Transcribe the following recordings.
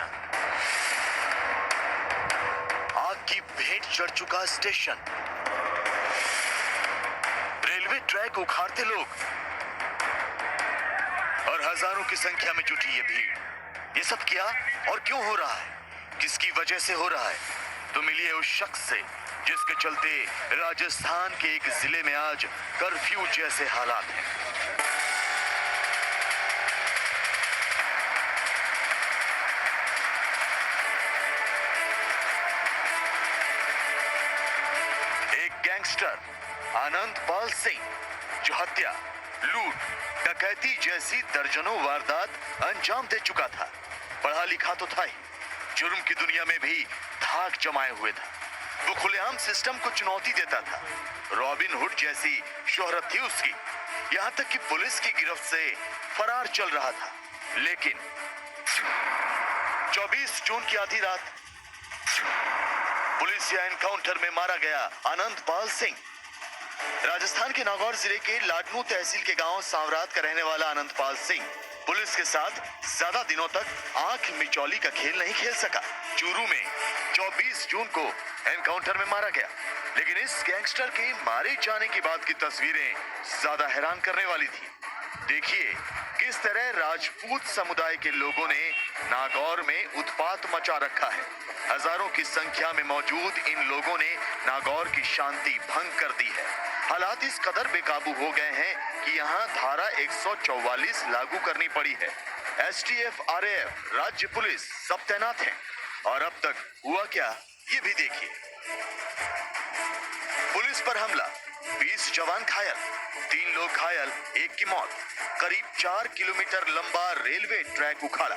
तैयारियां, आग की भेंट चढ़ चुका स्टेशन, रेलवे ट्रैक उखाड़ते लोग और हजारों की संख्या में जुटी ये भीड़। ये सब क्या और क्यों हो रहा है, किसकी वजह से हो रहा है? तो मिलिए उस शख्स से जिसके चलते राजस्थान के एक जिले में आज कर्फ्यू जैसे हालात हैं। एक गैंगस्टर आनंद पाल सिंह जो हत्या, लूट, डकैती जैसी दर्जनों वारदात अंजाम दे चुका था। पढ़ा लिखा तो था ही, जुर्म की दुनिया में भी धाक जमाए हुए था। वो खुलेआम सिस्टम को चुनौती देता था। रॉबिन हुड जैसी शोहरत थी उसकी, यहां तक कि पुलिस की गिरफ्त से फरार चल रहा था। लेकिन 24 जून की आधी रात पुलिस या एनकाउंटर में मारा गया आनंद पाल सिंह। राजस्थान के नागौर जिले के लाडनू तहसील के गांव सांवरात का रहने वाला आनंद पाल सिंह पुलिस के साथ ज्यादा दिनों तक आंख मिचौली का खेल नहीं खेल सका। चूरू में 24 जून को एनकाउंटर में मारा गया। लेकिन इस गैंगस्टर के मारे जाने के बाद की तस्वीरें ज्यादा हैरान करने वाली थी। देखिए किस तरह राजपूत समुदाय के लोगों ने नागौर में उत्पात मचा रखा है। हजारों की संख्या में मौजूद इन लोगों ने नागौर की शांति भंग कर दी है। हालात इस कदर बेकाबू हो गए हैं कि यहाँ धारा 144 लागू करनी पड़ी है। एसटीएफ, आरएएफ, राज्य पुलिस सब तैनात हैं। और अब तक हुआ क्या, ये भी देखिए। पुलिस पर हमला, 20 जवान घायल, 3 लोग घायल, 1 की मौत। करीब 4 किलोमीटर लंबा रेलवे ट्रैक उखाड़ा,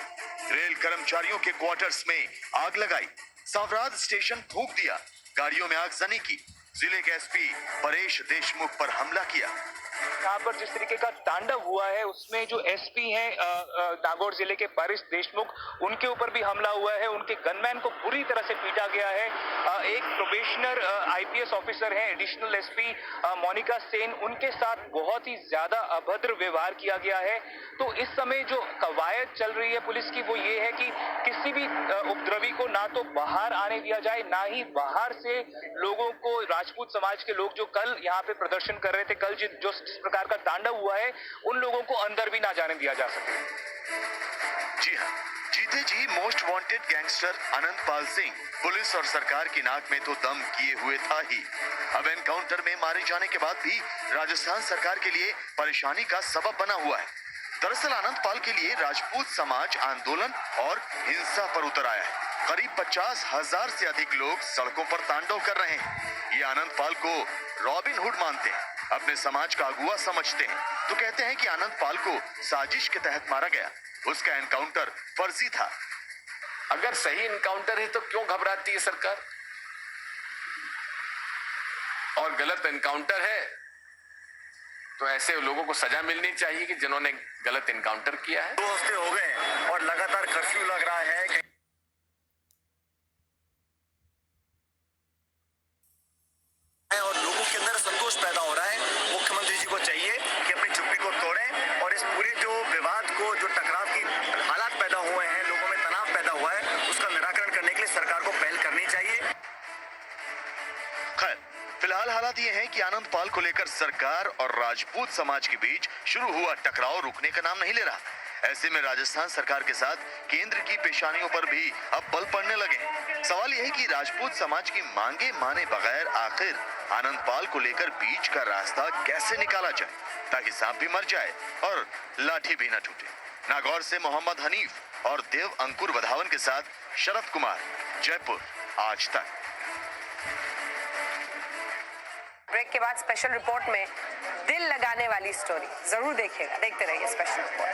रेल कर्मचारियों के क्वार्टर्स में आग लगाई, सांवरात स्टेशन फूंक दिया, गाड़ियों में आगजनी की, जिले के एसपी परेश देशमुख पर हमला किया। यहाँ पर जिस तरीके का तांडव हुआ है उसमें जो एसपी हैं नागौर जिले के परेश देशमुख, उनके ऊपर भी हमला हुआ है। उनके गनमैन को बुरी तरह से पीटा गया है। एक प्रोबेशनर आईपीएस ऑफिसर हैं एडिशनल एसपी मोनिका सेन, उनके साथ बहुत ही ज्यादा अभद्र व्यवहार किया गया है। तो इस समय जो कवायद चल रही है पुलिस की वो ये है कि किसी भी उपद्रवी को ना तो बाहर आने दिया जाए, ना ही बाहर से लोगों को, राजपूत समाज के लोग जो कल यहाँ पे प्रदर्शन कर रहे थे, कल जो प्रकार का तांडव हुआ है, उन लोगों को अंदर भी ना जाने दिया जा सके। जी हाँ, जीते जी मोस्ट वांटेड गैंगस्टर आनंद पाल सिंह पुलिस और सरकार की नाक में तो दम किए हुए था ही। अब एनकाउंटर में मारे जाने के बाद भी राजस्थान सरकार के लिए परेशानी का सबब बना हुआ है। दरअसल आनंद पाल के लिए राजपूत समाज आंदोलन और हिंसा पर उतर आया है। करीब 50,000 से अधिक लोग सड़कों पर तांडव कर रहे हैं। ये आनंद पाल को रॉबिन हुड मानते हैं, अपने समाज का अगुआ समझते हैं। तो कहते हैं कि आनंद पाल को साजिश के तहत मारा गया, उसका एनकाउंटर फर्जी था। अगर सही एनकाउंटर है तो क्यों घबराती है सरकार? और गलत एनकाउंटर है तो ऐसे लोगों को सजा मिलनी चाहिए कि जिन्होंने गलत एनकाउंटर किया है। 2 हफ्ते हो गए और लगातार कर्फ्यू लग रहा है और लोगों के अंदर संतोष पैदा हो रहा है। मुख्यमंत्री जी को चाहिए कि अपनी चुप्पी को तोड़ें और इस पूरे जो विवाद को, जो टकराव की हालात पैदा हुए हैं, लोगों में तनाव पैदा हुआ है, उसका निराकरण करने के लिए सरकार को पहल करनी चाहिए। खैर, फिलहाल हालात ये हैं कि आनंद पाल को लेकर सरकार और राजपूत समाज के बीच शुरू हुआ टकराव रुकने का नाम नहीं ले रहा। ऐसे में राजस्थान सरकार के साथ केंद्र की पेशानियों पर भी अब बल पड़ने लगे। सवाल यह है कि राजपूत समाज की मांगे माने बगैर आखिर आनंद पाल को लेकर बीच का रास्ता कैसे निकाला जाए ताकि सांप भी मर जाए और लाठी भी न टूटे। नागौर से मोहम्मद हनीफ और देव अंकुर वधावन के साथ शरद कुमार, जयपुर, आज तक। ब्रेक के बाद स्पेशल रिपोर्ट में दिल लगाने वाली स्टोरी जरूर देखिएगा। देखते रहिए स्पेशल रिपोर्ट।